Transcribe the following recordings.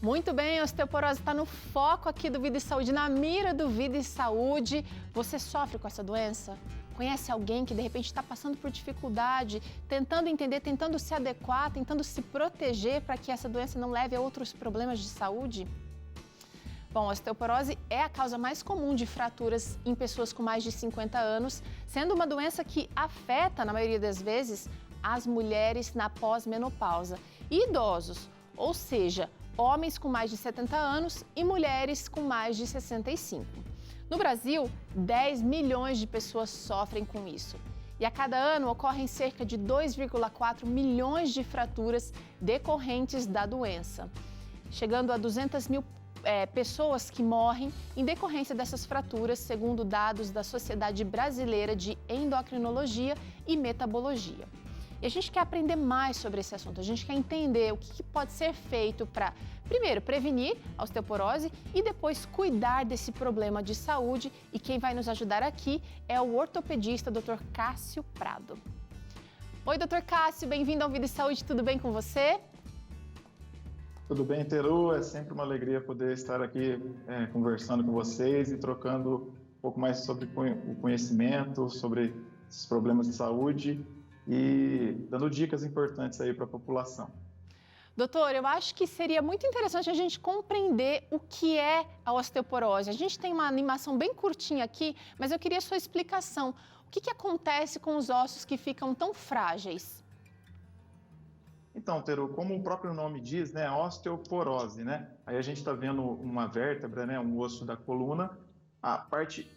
Muito bem, a osteoporose está no foco aqui do Vida e Saúde, na mira do Vida e Saúde. Você sofre com essa doença? Conhece alguém que de repente está passando por dificuldade, tentando entender, tentando se adequar, tentando se proteger para que essa doença não leve a outros problemas de saúde? Bom, a osteoporose é a causa mais comum de fraturas em pessoas com mais de 50 anos, sendo uma doença que afeta, na maioria das vezes, as mulheres na pós-menopausa e idosos, ou seja, homens com mais de 70 anos e mulheres com mais de 65. No Brasil, 10 milhões de pessoas sofrem com isso. E a cada ano ocorrem cerca de 2,4 milhões de fraturas decorrentes da doença, chegando a 200 mil pessoas que morrem em decorrência dessas fraturas, segundo dados da Sociedade Brasileira de Endocrinologia e Metabologia. E a gente quer aprender mais sobre esse assunto, a gente quer entender o que pode ser feito para, primeiro, prevenir a osteoporose e depois cuidar desse problema de saúde. E quem vai nos ajudar aqui é o ortopedista Dr. Cássio Prado. Oi, Dr. Cássio, bem-vindo ao Vida e Saúde, tudo bem com você? Tudo bem, Teru? É sempre uma alegria poder estar aqui conversando com vocês e trocando um pouco mais sobre o conhecimento, sobre esses problemas de saúde e dando dicas importantes aí para a população. Doutor, eu acho que seria muito interessante a gente compreender o que é a osteoporose. A gente tem uma animação bem curtinha aqui, mas eu queria a sua explicação. O que acontece com os ossos que ficam tão frágeis? Então, Teru, como o próprio nome diz, né, osteoporose, né? Aí a gente está vendo uma vértebra, né, um osso da coluna, a parte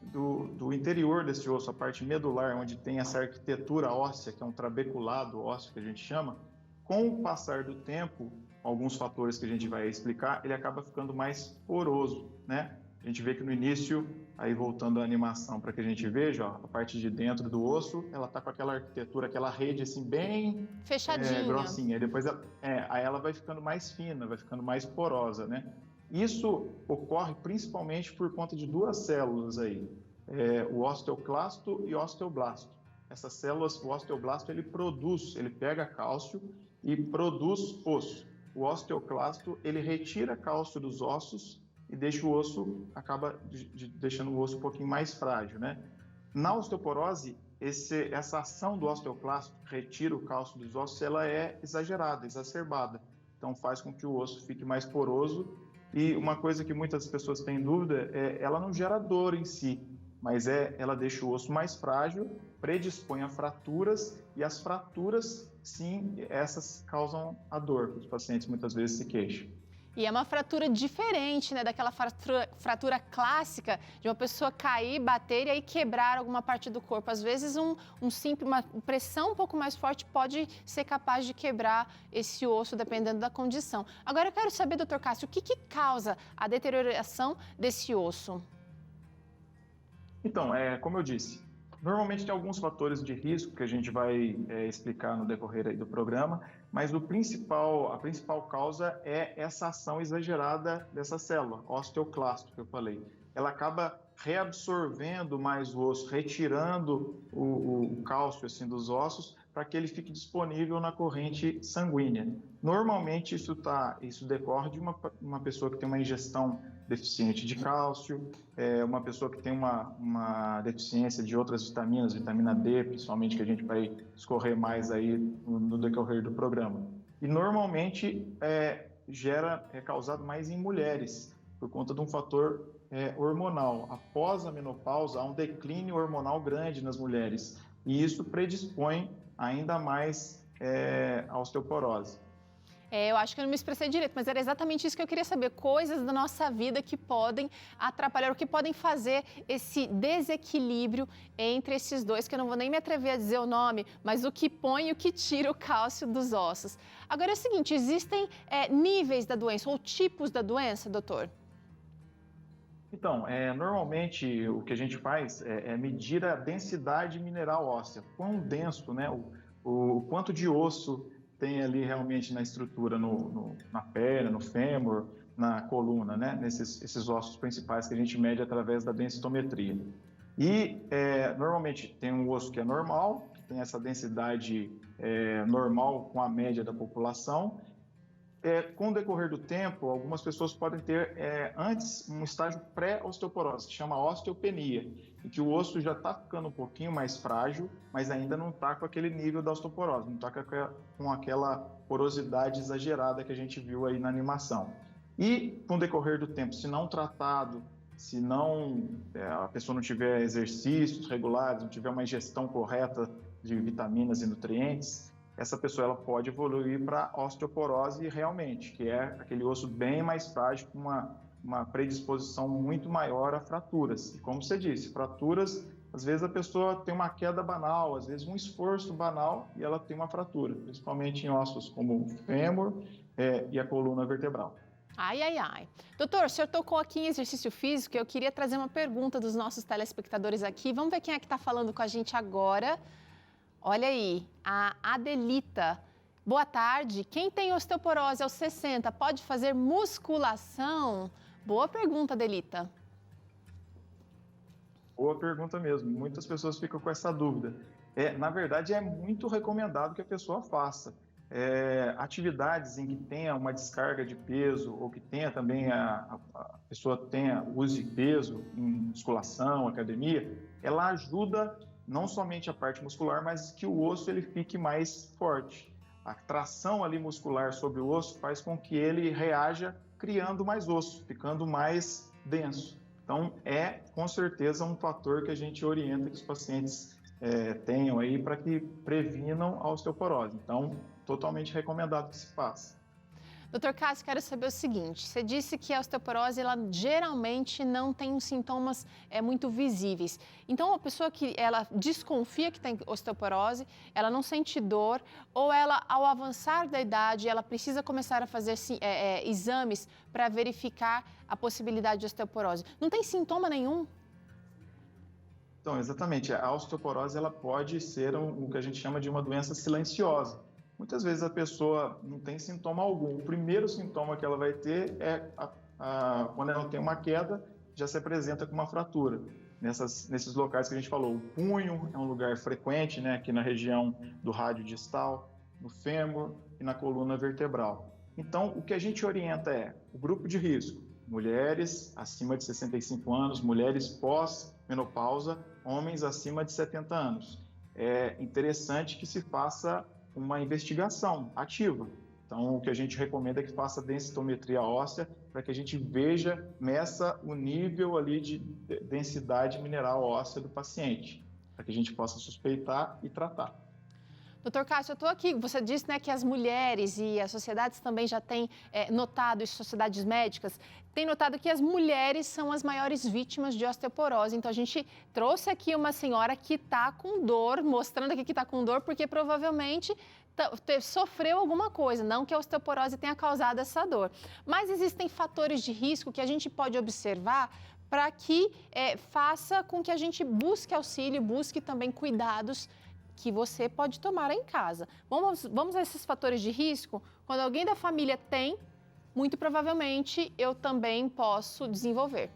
do interior desse osso, a parte medular, onde tem essa arquitetura óssea, que é um trabeculado ósseo que a gente chama, com o passar do tempo, alguns fatores que a gente vai explicar, ele acaba ficando mais poroso, né? A gente vê que no início, aí voltando à animação para que a gente veja, ó, a parte de dentro do osso, ela tá com aquela arquitetura, aquela rede assim bem fechadinha, grossinha. Depois aí ela vai ficando mais fina, vai ficando mais porosa, né? Isso ocorre principalmente por conta de duas células aí, o osteoclasto e o osteoblasto. Essas células, o osteoblasto, ele pega cálcio e produz osso. O osteoclasto, ele retira cálcio dos ossos e deixa o osso, acaba deixando o osso um pouquinho mais frágil, né? Na osteoporose, essa ação do osteoclasto, que retira o cálcio dos ossos, ela é exagerada, exacerbada. Então faz com que o osso fique mais poroso. E uma coisa que muitas pessoas têm dúvida ela não gera dor em si, mas ela deixa o osso mais frágil, predispõe a fraturas, e as fraturas, sim, essas causam a dor, que os pacientes muitas vezes se queixam. E é uma fratura diferente, né, daquela fratura clássica de uma pessoa cair, bater e aí quebrar alguma parte do corpo. Às vezes uma pressão um pouco mais forte pode ser capaz de quebrar esse osso, dependendo da condição. Agora eu quero saber, doutor Cássio, o que causa a deterioração desse osso? Então, como eu disse, normalmente tem alguns fatores de risco que a gente vai explicar no decorrer aí do programa, mas a principal causa é essa ação exagerada dessa célula, osteoclasto, que eu falei. Ela acaba reabsorvendo mais o osso, retirando o cálcio assim, dos ossos, para que ele fique disponível na corrente sanguínea. Normalmente isso decorre de uma pessoa que tem uma ingestão deficiente de cálcio, uma pessoa que tem uma deficiência de outras vitaminas, vitamina D, principalmente, que a gente vai escorrer mais aí no decorrer do programa. E normalmente é causado mais em mulheres, por conta de um fator hormonal. Após a menopausa, há um declínio hormonal grande nas mulheres, e isso predispõe ainda mais a osteoporose. Eu acho que eu não me expressei direito, mas era exatamente isso que eu queria saber. Coisas da nossa vida que podem atrapalhar, o que podem fazer esse desequilíbrio entre esses dois, que eu não vou nem me atrever a dizer o nome, mas o que põe e o que tira o cálcio dos ossos. Agora é o seguinte, existem níveis da doença ou tipos da doença, doutor? Então, normalmente o que a gente faz é medir a densidade mineral óssea, quão denso, né, o quanto de osso tem ali realmente na estrutura, na perna, no fêmur, na coluna, né? Esses ossos principais que a gente mede através da densitometria. E normalmente tem um osso que é normal, que tem essa densidade normal com a média da população. Com o decorrer do tempo, algumas pessoas podem ter antes um estágio pré-osteoporose, que chama osteopenia, em que o osso já está ficando um pouquinho mais frágil, mas ainda não está com aquele nível da osteoporose, não está com aquela porosidade exagerada que a gente viu aí na animação. E com o decorrer do tempo, se não tratado, se não a pessoa não tiver exercícios regulares, não tiver uma ingestão correta de vitaminas e nutrientes, essa pessoa ela pode evoluir para osteoporose realmente, que é aquele osso bem mais frágil, com uma predisposição muito maior a fraturas. E como você disse, fraturas, às vezes a pessoa tem uma queda banal, às vezes um esforço banal e ela tem uma fratura, principalmente em ossos como o fêmur e a coluna vertebral. Ai, ai, ai. Doutor, o senhor tocou aqui em exercício físico e eu queria trazer uma pergunta dos nossos telespectadores aqui. Vamos ver quem é que está falando com a gente agora. Olha aí, a Adelita. Boa tarde. Quem tem osteoporose aos 60 pode fazer musculação? Boa pergunta, Adelita. Boa pergunta mesmo. Muitas pessoas ficam com essa dúvida. Na verdade, é muito recomendado que a pessoa faça. Atividades em que tenha uma descarga de peso ou que tenha também a pessoa use peso em musculação, academia, ela ajuda não somente a parte muscular, mas que o osso ele fique mais forte. A tração ali muscular sobre o osso faz com que ele reaja criando mais osso, ficando mais denso. Então, com certeza um fator que a gente orienta que os pacientes tenham aí para que previnam a osteoporose. Então, totalmente recomendado que se faça. Doutor Cássio, quero saber o seguinte, você disse que a osteoporose, ela geralmente não tem sintomas muito visíveis. Então, a pessoa que ela desconfia que tem osteoporose, ela não sente dor, ou ela, ao avançar da idade, ela precisa começar a fazer exames para verificar a possibilidade de osteoporose. Não tem sintoma nenhum? Então, exatamente. A osteoporose ela pode ser o que a gente chama de uma doença silenciosa. Muitas vezes a pessoa não tem sintoma algum. O primeiro sintoma que ela vai ter quando ela tem uma queda, já se apresenta com uma fratura. Nesses locais que a gente falou, o punho é um lugar frequente, né, aqui na região do rádio distal, no fêmur e na coluna vertebral. Então, o que a gente orienta o grupo de risco, mulheres acima de 65 anos, mulheres pós-menopausa, homens acima de 70 anos. É interessante que se faça uma investigação ativa. Então, o que a gente recomenda é que faça densitometria óssea para que a gente meça o nível ali de densidade mineral óssea do paciente, para que a gente possa suspeitar e tratar. Doutor Cássio, eu estou aqui, você disse, né, que as mulheres e as sociedades também já têm notado, isso, sociedades médicas, têm notado que as mulheres são as maiores vítimas de osteoporose. Então, a gente trouxe aqui uma senhora que está com dor, mostrando aqui que está com dor, porque provavelmente sofreu alguma coisa, não que a osteoporose tenha causado essa dor. Mas existem fatores de risco que a gente pode observar para que faça com que a gente busque auxílio, busque também cuidados que você pode tomar em casa. Vamos a esses fatores de risco? Quando alguém da família tem, muito provavelmente eu também posso desenvolver.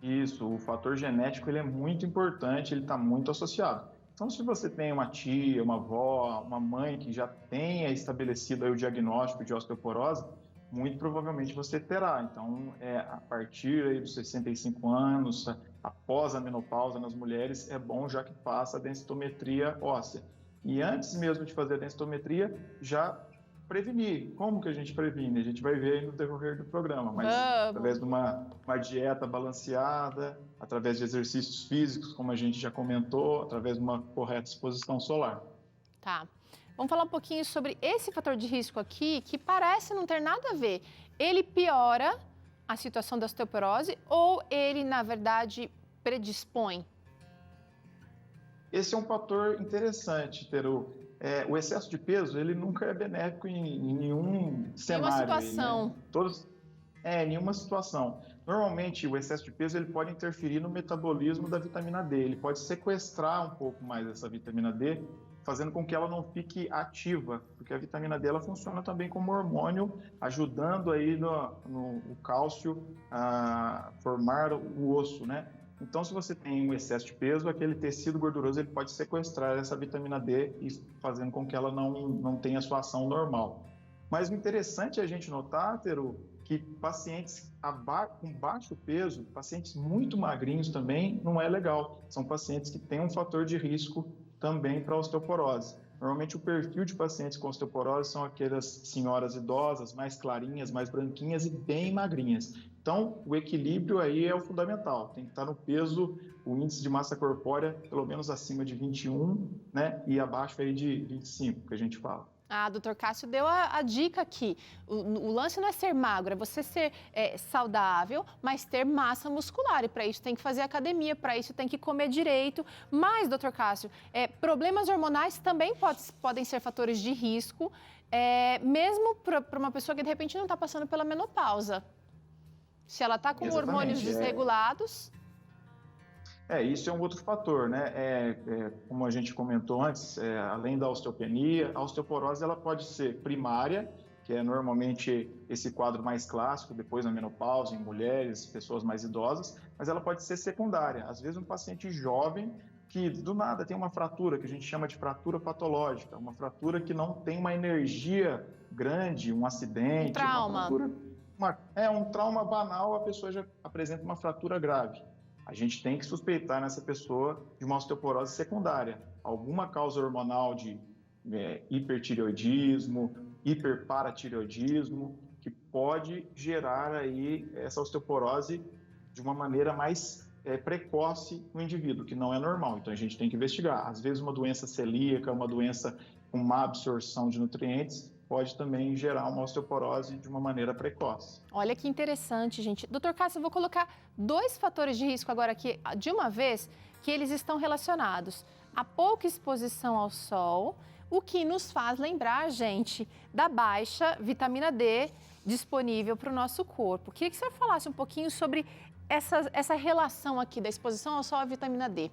Isso, o fator genético ele é muito importante, ele está muito associado. Então, se você tem uma tia, uma avó, uma mãe que já tenha estabelecido aí o diagnóstico de osteoporose, muito provavelmente você terá. Então, a partir aí dos 65 anos, após a menopausa nas mulheres, é bom já que faça a densitometria óssea. E antes mesmo de fazer a densitometria, já prevenir. Como que a gente previne? A gente vai ver aí no decorrer do programa, mas através de uma dieta balanceada, através de exercícios físicos, como a gente já comentou, através de uma correta exposição solar. Tá. Vamos falar um pouquinho sobre esse fator de risco aqui, que parece não ter nada a ver. Ele piora a situação da osteoporose ou ele, na verdade, predispõe? Esse é um fator interessante, Teru. O excesso de peso, ele nunca é benéfico em nenhum cenário. Nenhuma situação. Né? Nenhuma situação. Normalmente, o excesso de peso ele pode interferir no metabolismo da vitamina D. Ele pode sequestrar um pouco mais essa vitamina D, fazendo com que ela não fique ativa, porque a vitamina D ela funciona também como hormônio, ajudando aí no cálcio a formar o osso, né? Então, se você tem um excesso de peso, aquele tecido gorduroso ele pode sequestrar essa vitamina D, fazendo com que ela não tenha a sua ação normal. Mas o interessante é a gente notar, Teru, que pacientes com baixo peso, pacientes muito magrinhos também, não é legal. São pacientes que têm um fator de risco também para osteoporose. Normalmente o perfil de pacientes com osteoporose são aquelas senhoras idosas, mais clarinhas, mais branquinhas e bem magrinhas. Então, o equilíbrio aí é o fundamental. Tem que estar no peso, o índice de massa corpórea pelo menos acima de 21, né? E abaixo aí de 25, que a gente fala. Ah, doutor Cássio deu a dica aqui. O lance não é ser magro, é você ser saudável, mas ter massa muscular. E para isso tem que fazer academia, para isso tem que comer direito. Mas, doutor Cássio, problemas hormonais também podem ser fatores de risco, mesmo para uma pessoa que de repente não está passando pela menopausa. Se ela está com hormônios desregulados... Isso é um outro fator, né? Como a gente comentou antes, além da osteopenia, a osteoporose ela pode ser primária, que é normalmente esse quadro mais clássico, depois na menopausa, em mulheres, pessoas mais idosas, mas ela pode ser secundária. Às vezes um paciente jovem que do nada tem uma fratura, que a gente chama de fratura patológica, uma fratura que não tem uma energia grande, um acidente, um trauma. Um trauma banal, a pessoa já apresenta uma fratura grave. A gente tem que suspeitar nessa pessoa de uma osteoporose secundária, alguma causa hormonal de hipertireoidismo, hiperparatireoidismo, que pode gerar aí essa osteoporose de uma maneira mais precoce no indivíduo, que não é normal. Então a gente tem que investigar. Às vezes uma doença celíaca, uma doença com má absorção de nutrientes, pode também gerar uma osteoporose de uma maneira precoce. Olha que interessante, gente. Doutor Cássio, eu vou colocar 2 fatores de risco agora aqui, de uma vez, que eles estão relacionados. A pouca exposição ao sol, o que nos faz lembrar, gente, da baixa vitamina D disponível para o nosso corpo. Queria que o senhor falasse um pouquinho sobre essa relação aqui da exposição ao sol e vitamina D.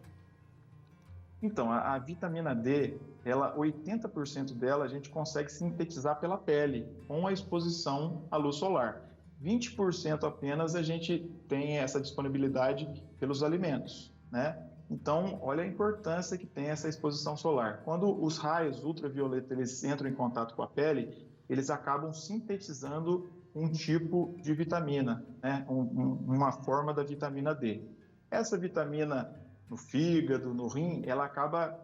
Então, a vitamina D, 80% dela a gente consegue sintetizar pela pele, com a exposição à luz solar. 20% apenas a gente tem essa disponibilidade pelos alimentos, né? Então, olha a importância que tem essa exposição solar. Quando os raios ultravioleta eles entram em contato com a pele, eles acabam sintetizando um tipo de vitamina, né? Uma forma da vitamina D. Essa vitamina no fígado, no rim, ela acaba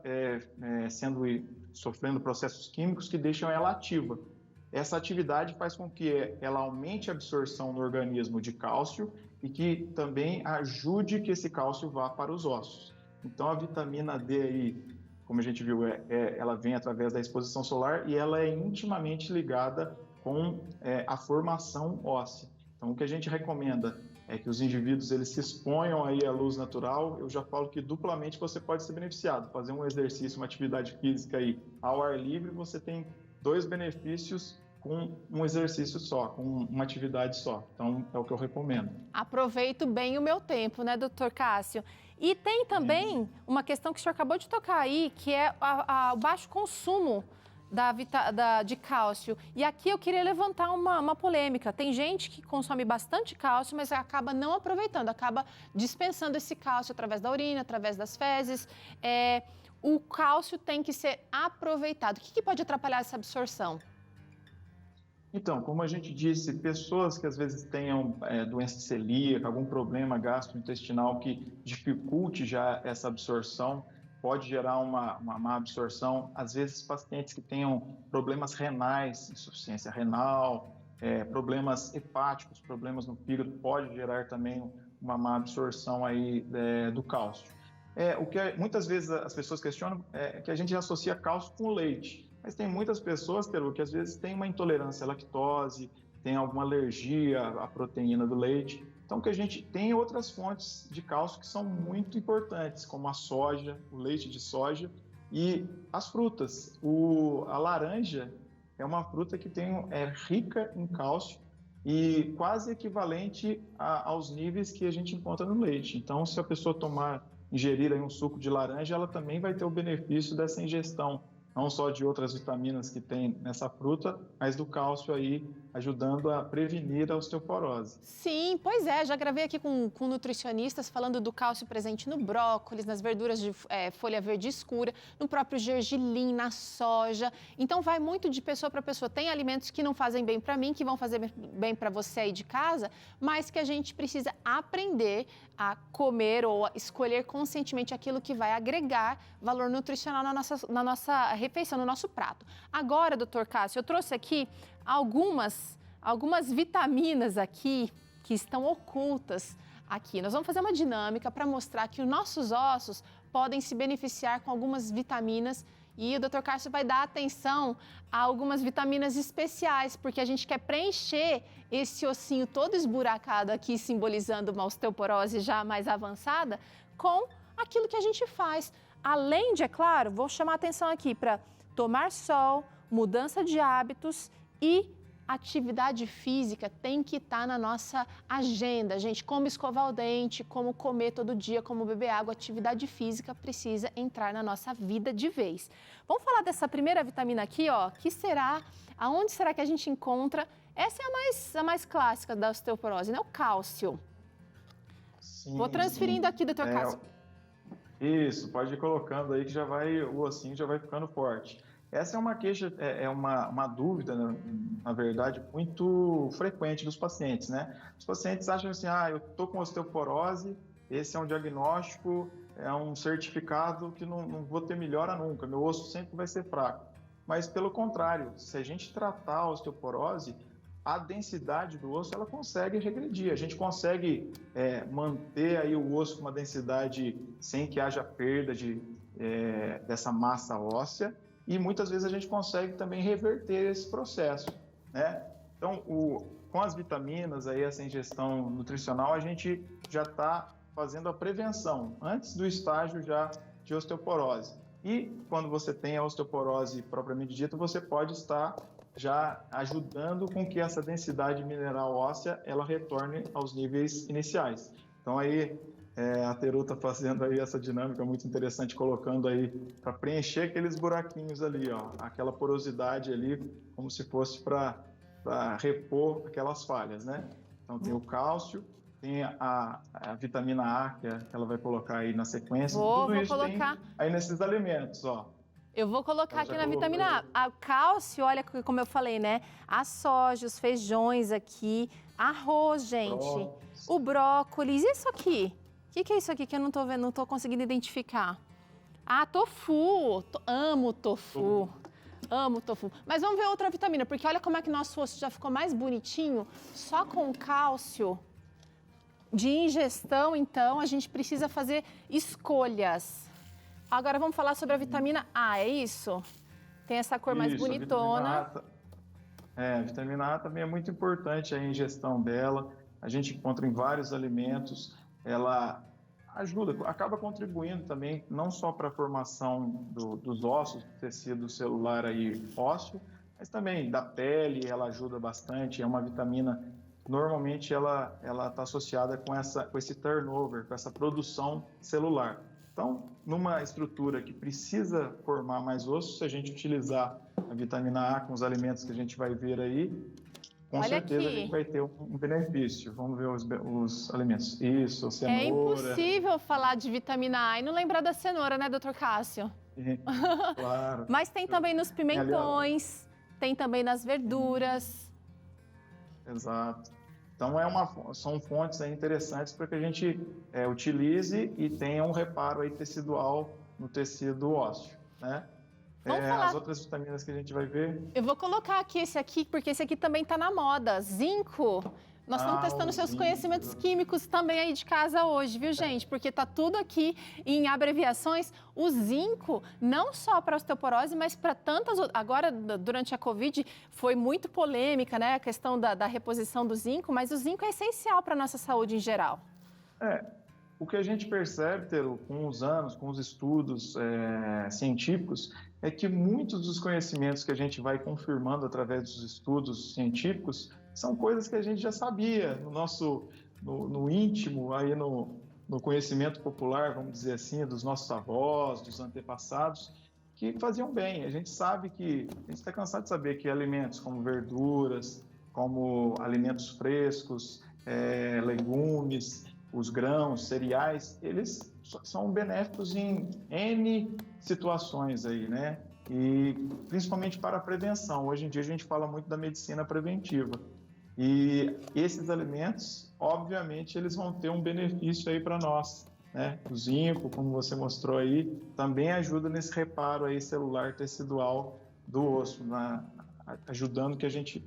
sofrendo processos químicos que deixam ela ativa. Essa atividade faz com que ela aumente a absorção no organismo de cálcio e que também ajude que esse cálcio vá para os ossos. Então, a vitamina D aí, como a gente viu, ela vem através da exposição solar e ela é intimamente ligada com a formação óssea. Então, o que a gente recomenda é que os indivíduos eles se exponham aí à luz natural. Eu já falo que duplamente você pode ser beneficiado. Fazer um exercício, uma atividade física aí ao ar livre, você tem 2 benefícios com um exercício só, com uma atividade só. Então, é o que eu recomendo. Aproveito bem o meu tempo, né, doutor Cássio? E tem também uma questão que o senhor acabou de tocar aí, que é o baixo consumo de cálcio. E aqui eu queria levantar uma polêmica. Tem gente que consome bastante cálcio, mas acaba não aproveitando, acaba dispensando esse cálcio através da urina, através das fezes. O cálcio tem que ser aproveitado. O que pode atrapalhar essa absorção? Então, como a gente disse, pessoas que às vezes tenham doença celíaca, algum problema gastrointestinal que dificulte já essa absorção, pode gerar uma má absorção. Às vezes, pacientes que tenham problemas renais, insuficiência renal, problemas hepáticos, problemas no fígado, pode gerar também uma má absorção aí do cálcio. O que muitas vezes as pessoas questionam é que a gente associa cálcio com leite, mas tem muitas pessoas, Teru, que às vezes têm uma intolerância à lactose, tem alguma alergia à proteína do leite. Então, que a gente tem outras fontes de cálcio que são muito importantes, como a soja, o leite de soja e as frutas. A laranja é uma fruta que é rica em cálcio e quase equivalente aos níveis que a gente encontra no leite. Então, se a pessoa ingerir aí um suco de laranja, ela também vai ter o benefício dessa ingestão, não só de outras vitaminas que tem nessa fruta, mas do cálcio aí ajudando a prevenir a osteoporose. Sim, pois é, já gravei aqui com nutricionistas falando do cálcio presente no brócolis, nas verduras de folha verde escura, no próprio gergelim, na soja. Então vai muito de pessoa para pessoa. Tem alimentos que não fazem bem para mim, que vão fazer bem para você aí de casa, mas que a gente precisa aprender a comer ou a escolher conscientemente aquilo que vai agregar valor nutricional na nossa refeição, no nosso prato. Agora, doutor Cássio, eu trouxe aqui algumas vitaminas aqui que estão ocultas aqui. Nós vamos fazer uma dinâmica para mostrar que os nossos ossos podem se beneficiar com algumas vitaminas e o Dr. Cássio vai dar atenção a algumas vitaminas especiais, porque a gente quer preencher esse ossinho todo esburacado aqui, simbolizando uma osteoporose já mais avançada, com aquilo que a gente faz. Além de, é claro, vou chamar a atenção aqui para tomar sol, mudança de hábitos e atividade física tem que estar na nossa agenda, gente. Como escovar o dente, como comer todo dia, como beber água, atividade física precisa entrar na nossa vida de vez. Vamos falar dessa primeira vitamina aqui, ó, que será, aonde será que a gente encontra? Essa é a mais clássica da osteoporose, né? O cálcio. Sim, vou transferindo aqui, doutor Cássio. Isso, pode ir colocando aí que o ossinho já vai ficando forte. Essa é uma queixa, uma dúvida, na verdade, muito frequente dos pacientes, né? Os pacientes acham assim, eu estou com osteoporose, esse é um diagnóstico, é um certificado que não vou ter melhora nunca, meu osso sempre vai ser fraco. Mas, pelo contrário, se a gente tratar a osteoporose, a densidade do osso, ela consegue regredir. A gente consegue manter aí o osso com uma densidade sem que haja perda dessa massa óssea, e muitas vezes a gente consegue também reverter esse processo, né? Então, com as vitaminas, aí, essa ingestão nutricional, a gente já está fazendo a prevenção, antes do estágio já de osteoporose. E quando você tem a osteoporose propriamente dita, você pode estar já ajudando com que essa densidade mineral óssea, ela retorne aos níveis iniciais. Então, aí, a Teru está fazendo aí essa dinâmica muito interessante, colocando aí para preencher aqueles buraquinhos ali, ó, aquela porosidade ali, como se fosse para repor aquelas falhas, né? Então tem o cálcio, tem a vitamina A, que ela vai colocar aí na sequência. Tudo isso colocar tem aí nesses alimentos, ó. Eu vou colocar aqui na vitamina A. O cálcio, olha como eu falei, né? A soja, os feijões aqui, arroz, gente, o brócolis, isso aqui. O que é isso aqui que eu não tô vendo, não tô conseguindo identificar? Tofu. Amo tofu. Amo tofu. Mas vamos ver outra vitamina, porque olha como é que nosso osso já ficou mais bonitinho, só com cálcio. De ingestão, então, a gente precisa fazer escolhas. Agora vamos falar sobre a vitamina A, é isso? Tem essa cor mais bonitona. A vitamina A também é muito importante a ingestão dela. A gente encontra em vários alimentos. Ela ajuda, acaba contribuindo também não só para a formação dos ossos, do tecido celular aí ósseo, mas também da pele, ela ajuda bastante. É uma vitamina, normalmente ela está associada com esse turnover, com essa produção celular. Então, numa estrutura que precisa formar mais osso, se a gente utilizar a vitamina A com os alimentos que a gente vai ver aí, com certeza a gente vai ter um benefício. Vamos ver os alimentos. Isso, cenoura. É impossível falar de vitamina A e não lembrar da cenoura, né, doutor Cássio? Claro. Mas tem também nos pimentões, tem também nas verduras. Exato. Então, são fontes aí interessantes para que a gente utilize e tenha um reparo aí tecidual no tecido ósseo, né? As outras vitaminas que a gente vai ver. Eu vou colocar aqui esse aqui, porque esse aqui também está na moda. Zinco. Nós estamos testando seus conhecimentos químicos também aí de casa hoje, viu, gente? Porque está tudo aqui em abreviações. O zinco, não só para osteoporose, mas para tantas outras. Agora, durante a Covid, foi muito polêmica, né? A questão da reposição do zinco, mas o zinco é essencial para a nossa saúde em geral. O que a gente percebe, Teru, com os anos, com os estudos científicos, é que muitos dos conhecimentos que a gente vai confirmando através dos estudos científicos são coisas que a gente já sabia no íntimo, aí no conhecimento popular, vamos dizer assim, dos nossos avós, dos antepassados, que faziam bem. A gente sabe a gente está cansado de saber que alimentos como verduras, como alimentos frescos, legumes, os grãos, cereais, eles são benéficos em N situações aí, né? E principalmente para a prevenção. Hoje em dia a gente fala muito da medicina preventiva. E esses alimentos, obviamente, eles vão ter um benefício aí para nós, né? O zinco, como você mostrou aí, também ajuda nesse reparo aí celular tecidual do osso, ajudando que a gente,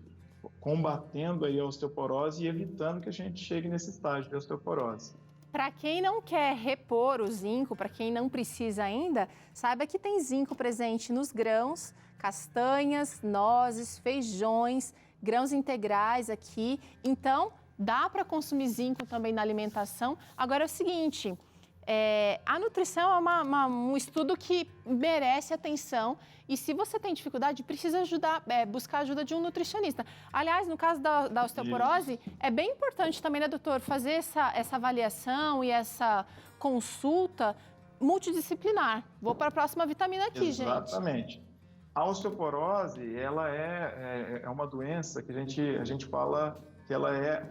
combatendo aí a osteoporose e evitando que a gente chegue nesse estágio de osteoporose. Para quem não quer repor o zinco, para quem não precisa ainda, saiba que tem zinco presente nos grãos, castanhas, nozes, feijões, grãos integrais aqui. Então, dá para consumir zinco também na alimentação. Agora é o seguinte, a nutrição é um estudo que merece atenção e se você tem dificuldade, precisa buscar a ajuda de um nutricionista. Aliás, no caso da osteoporose, é bem importante também, né, doutor, fazer essa avaliação e essa consulta multidisciplinar. Vou para a próxima vitamina aqui, gente. Exatamente. A osteoporose, ela é uma doença que a gente fala que ela é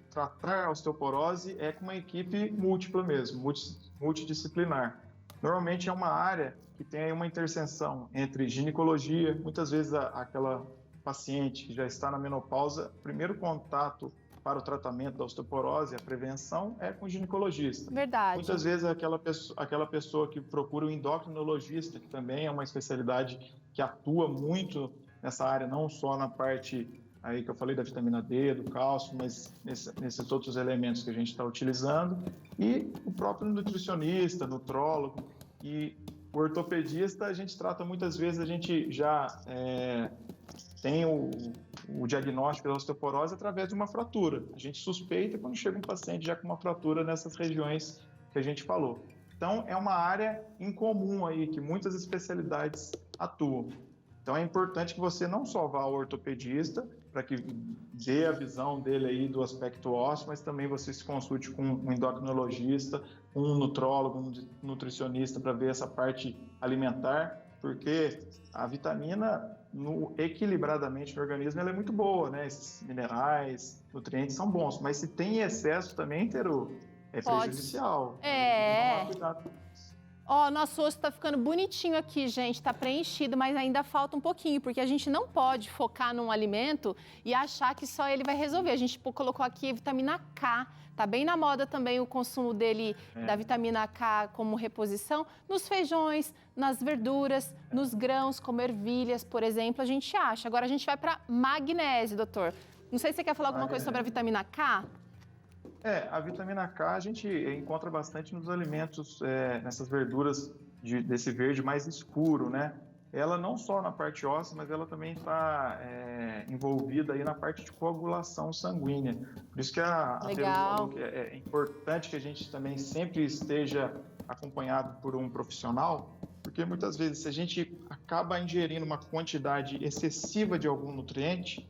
tratar a osteoporose é com uma equipe múltipla mesmo, multidisciplinar. Normalmente é uma área que tem uma interseção entre ginecologia, muitas vezes aquela paciente que já está na menopausa, o primeiro contato para o tratamento da osteoporose, a prevenção, é com o ginecologista. Verdade. Muitas vezes aquela pessoa que procura o endocrinologista, que também é uma especialidade que atua muito nessa área, não só na parte aí que eu falei da vitamina D, do cálcio, mas nesses outros elementos que a gente está utilizando, e o próprio nutricionista, nutrólogo, e o ortopedista, a gente trata muitas vezes, a gente já tem o diagnóstico da osteoporose através de uma fratura. A gente suspeita quando chega um paciente já com uma fratura nessas regiões que a gente falou. Então, é uma área incomum aí, que muitas especialidades atuam. Então, é importante que você não só vá ao ortopedista, para que dê a visão dele aí do aspecto ósseo, mas também você se consulte com um endocrinologista, um nutrólogo, um nutricionista, para ver essa parte alimentar, porque a vitamina, equilibradamente no organismo, ela é muito boa, né? Esses minerais, nutrientes são bons, mas se tem excesso também, é prejudicial. Ó, nosso osso tá ficando bonitinho aqui, gente, tá preenchido, mas ainda falta um pouquinho, porque a gente não pode focar num alimento e achar que só ele vai resolver. A gente colocou aqui a vitamina K, tá bem na moda também o consumo dele, da vitamina K como reposição, nos feijões, nas verduras, nos grãos, como ervilhas, por exemplo, a gente acha. Agora a gente vai para magnésio, doutor. Não sei se você quer falar alguma coisa sobre a vitamina K? A vitamina K a gente encontra bastante nos alimentos, nessas verduras desse verde mais escuro, né? Ela não só na parte óssea, mas ela também está envolvida aí na parte de coagulação sanguínea. Por isso que a Pedro falou que é importante que a gente também sempre esteja acompanhado por um profissional, porque muitas vezes se a gente acaba ingerindo uma quantidade excessiva de algum nutriente,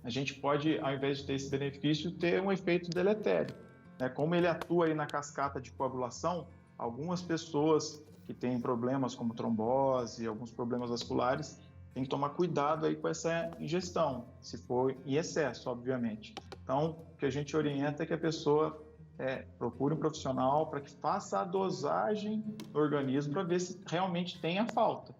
a gente pode, ao invés de ter esse benefício, ter um efeito deletério, né? Como ele atua aí na cascata de coagulação, algumas pessoas que têm problemas como trombose, alguns problemas vasculares, tem que tomar cuidado aí com essa ingestão, se for em excesso, obviamente. Então, o que a gente orienta é que a pessoa procure um profissional para que faça a dosagem no organismo para ver se realmente tem a falta.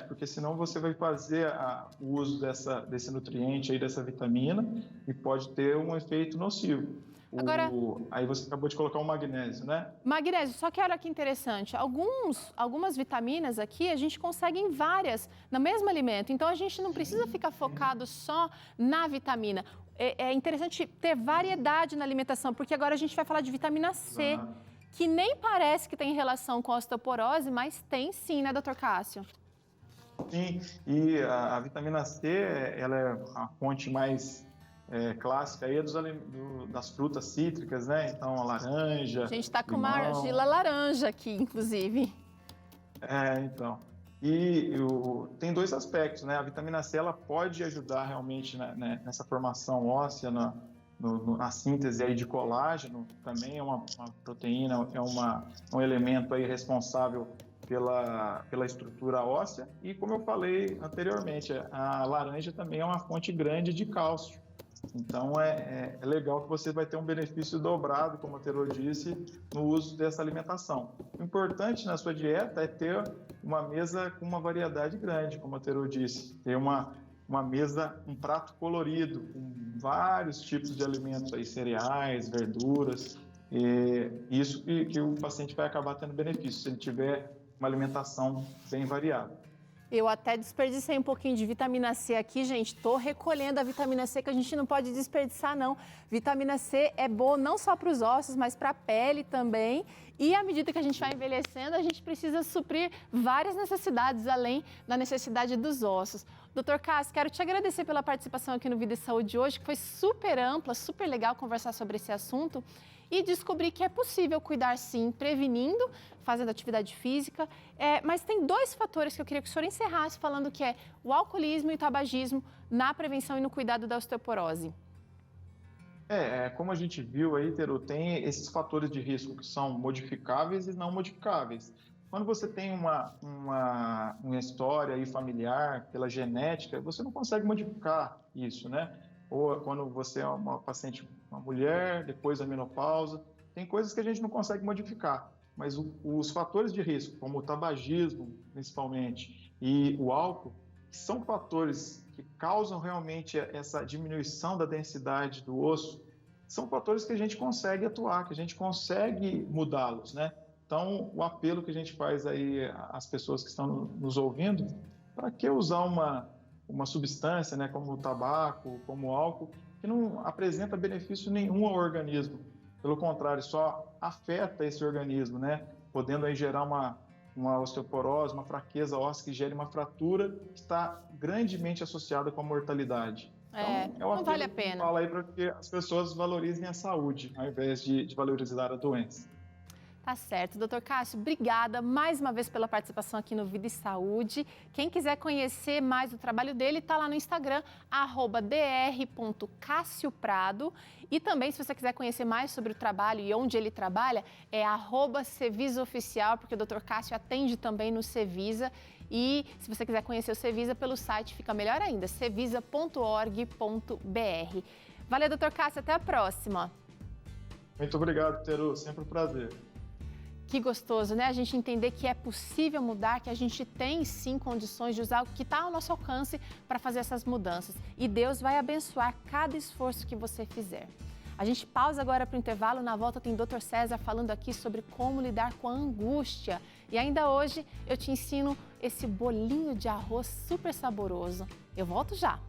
Porque senão você vai fazer o uso desse nutriente, aí, dessa vitamina, e pode ter um efeito nocivo. Agora, aí você acabou de colocar o magnésio, né? Magnésio, só que olha que interessante, algumas vitaminas aqui a gente consegue em várias, no mesmo alimento, então a gente não precisa ficar focado só na vitamina. É interessante ter variedade na alimentação, porque agora a gente vai falar de vitamina C, que nem parece que tem relação com a osteoporose, mas tem sim, né, doutor Cássio? Sim, e a vitamina C, ela é a fonte mais clássica aí das frutas cítricas, né? Então, a laranja, a gente está com limão. uma argila laranja aqui, inclusive. Então. E tem dois aspectos, né? A vitamina C, ela pode ajudar realmente nessa formação óssea, na síntese aí de colágeno, também é uma proteína, é um elemento aí responsável pela estrutura óssea e, como eu falei anteriormente, a laranja também é uma fonte grande de cálcio. Então, é legal que você vai ter um benefício dobrado, como a Terô disse, no uso dessa alimentação. O importante na sua dieta é ter uma mesa com uma variedade grande, como a Terô disse. Ter uma mesa, um prato colorido, com vários tipos de alimentos, aí, cereais, verduras. E isso que o paciente vai acabar tendo benefício, se ele tiver uma alimentação bem variada. Eu até desperdicei um pouquinho de vitamina C aqui, gente. Estou recolhendo a vitamina C, que a gente não pode desperdiçar, não. Vitamina C é boa não só para os ossos, mas para a pele também. E à medida que a gente vai envelhecendo, a gente precisa suprir várias necessidades, além da necessidade dos ossos. Doutor Cássio, quero te agradecer pela participação aqui no Vida e Saúde hoje, que foi super ampla, super legal conversar sobre esse assunto. E descobrir que é possível cuidar, sim, prevenindo, fazendo atividade física. Mas tem dois fatores que eu queria que o senhor encerrasse falando, que é o alcoolismo e o tabagismo na prevenção e no cuidado da osteoporose. Como a gente viu aí, Terô, tem esses fatores de risco que são modificáveis e não modificáveis. Quando você tem uma história aí familiar, pela genética, você não consegue modificar isso, né? Ou quando você é uma paciente, uma mulher, depois da menopausa, tem coisas que a gente não consegue modificar. Mas os fatores de risco, como o tabagismo, principalmente, e o álcool, são fatores que causam realmente essa diminuição da densidade do osso, são fatores que a gente consegue atuar, que a gente consegue mudá-los, né? Então, o apelo que a gente faz aí às pessoas que estão nos ouvindo, para que usar uma substância, né, como o tabaco, como o álcool, que não apresenta benefício nenhum ao organismo. Pelo contrário, só afeta esse organismo, né, podendo aí gerar uma osteoporose, uma fraqueza óssea que gere uma fratura que está grandemente associada com a mortalidade. Então, não vale a pena. Fala aí para que as pessoas valorizem a saúde, ao invés de valorizar a doença. Tá certo. Doutor Cássio, obrigada mais uma vez pela participação aqui no Vida e Saúde. Quem quiser conhecer mais o trabalho dele, tá lá no Instagram, @dr.cassioprado. E também, se você quiser conhecer mais sobre o trabalho e onde ele trabalha, é @CevisaOficial, porque o Dr. Cássio atende também no Cevisa. E se você quiser conhecer o Cevisa pelo site, fica melhor ainda, cevisa.org.br. Valeu, Dr. Cássio, até a próxima. Muito obrigado, Terô, sempre um prazer. Que gostoso, né? A gente entender que é possível mudar, que a gente tem sim condições de usar o que está ao nosso alcance para fazer essas mudanças. E Deus vai abençoar cada esforço que você fizer. A gente pausa agora para o intervalo. Na volta tem Dr. César falando aqui sobre como lidar com a angústia. E ainda hoje eu te ensino esse bolinho de arroz super saboroso. Eu volto já.